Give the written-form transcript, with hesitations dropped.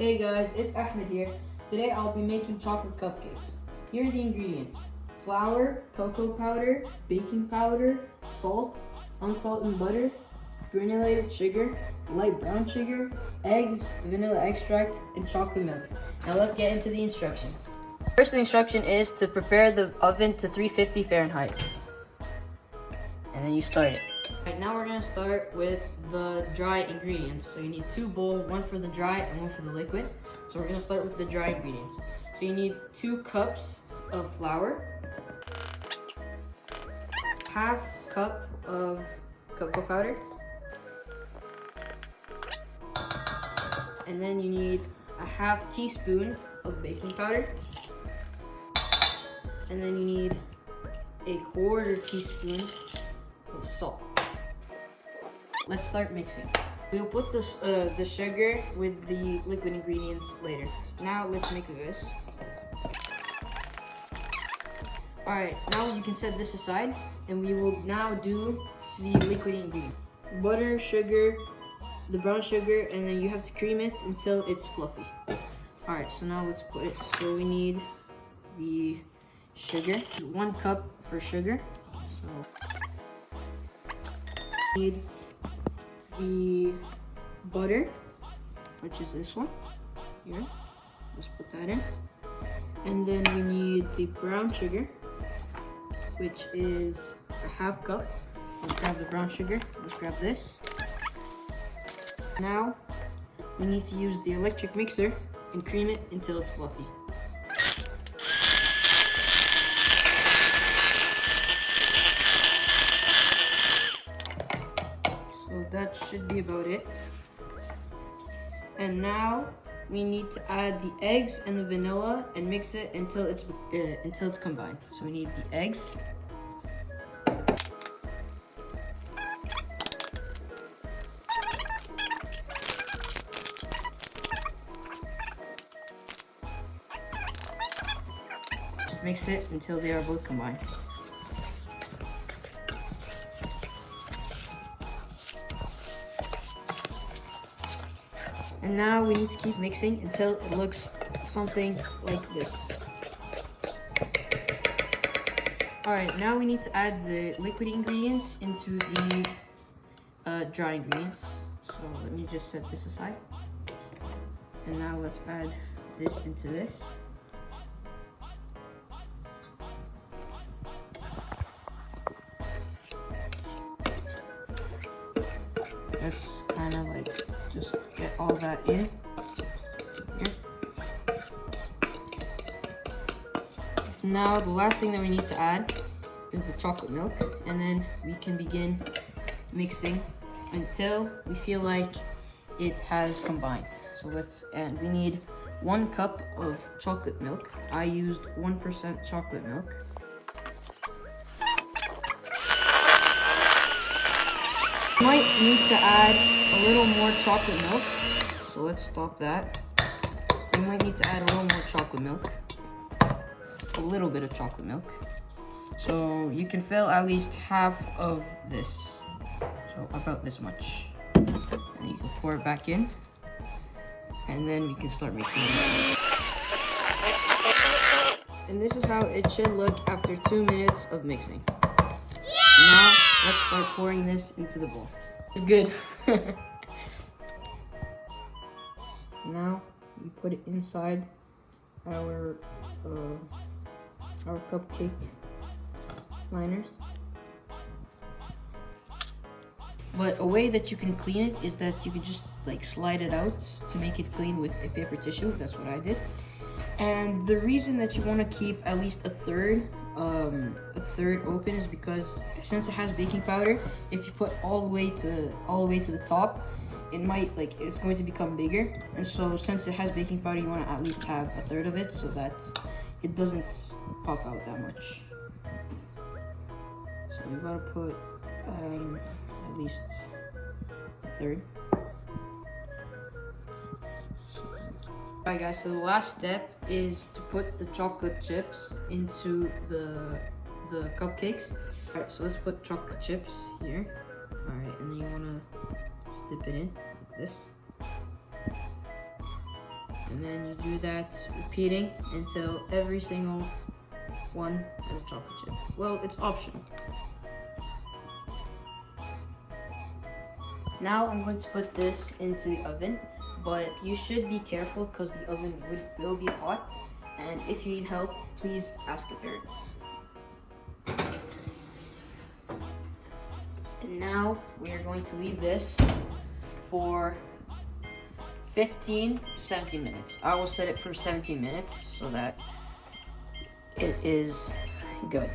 Hey guys, it's Ahmed here. Today I'll be making chocolate cupcakes. Here are the ingredients: flour, cocoa powder, baking powder, salt, unsalted butter, granulated sugar, light brown sugar, eggs, vanilla extract, and chocolate milk. Now let's get into the instructions. First instruction is to prepare the oven to 350 Fahrenheit. And then you start it. Alright, now we're gonna start with the dry ingredients. So you need 2 bowls, one for the dry and one for the liquid. So we're gonna start with the dry ingredients. So you need 2 cups of flour, half cup of cocoa powder, and then you need a half teaspoon of baking powder, and then you need a 1/4 teaspoon of salt. Let's start mixing. We'll put the sugar with the liquid ingredients later. Now let's mix this. Alright, now you can set this aside and we will now do the liquid ingredient. Butter, sugar, the brown sugar, and then you have to cream it until it's fluffy. Alright, so now let's put it. So we need the sugar, 1 cup for sugar. So need the butter, which is this one here. Let's put that in. And then we need the brown sugar, which is a half cup. Let's grab the brown sugar. Let's grab this. Now we need to use the electric mixer and cream it until it's fluffy. So that should be about it. And now we need to add the eggs and the vanilla and mix it until it's combined. So we need the eggs, just mix it until they are both combined. And now we need to keep mixing until it looks something like this. Alright, now we need to add the liquid ingredients into the dry ingredients. So let me just set this aside. And now let's add this into this. Let's kind of like just get all that in here. Now the last thing that we need to add is the chocolate milk, and then we can begin mixing until we feel like it has combined. So and we need 1 cup of chocolate milk. I used 1% chocolate milk. You might need to add a little more chocolate milk, so let's stop that. You might need to add a little more chocolate milk, a little bit of chocolate milk. So you can fill at least half of this, so about this much. And you can pour it back in, and then we can start mixing it. And this is how it should look after 2 minutes of mixing. Now, let's start pouring this into the bowl. It's good. Now, we put it inside our cupcake liners. But a way that you can clean it is that you can just like slide it out to make it clean with a paper tissue. That's what I did. And the reason that you want to keep at least a third open is because since it has baking powder, if you put all the way to the top, it's going to become bigger. And so since it has baking powder, you want to at least have a third of it so that it doesn't pop out that much. So you gotta put at least a third. Alright guys, so the last step is to put the chocolate chips into the cupcakes. Alright, so let's put chocolate chips here. Alright, and then you wanna dip it in like this. And then you do that, repeating until every single one has a chocolate chip. Well, it's optional. Now I'm going to put this into the oven, but you should be careful because the oven will be hot. And if you need help, please ask a parent. And now we are going to leave this for 15 to 17 minutes. I will set it for 17 minutes so that it is good.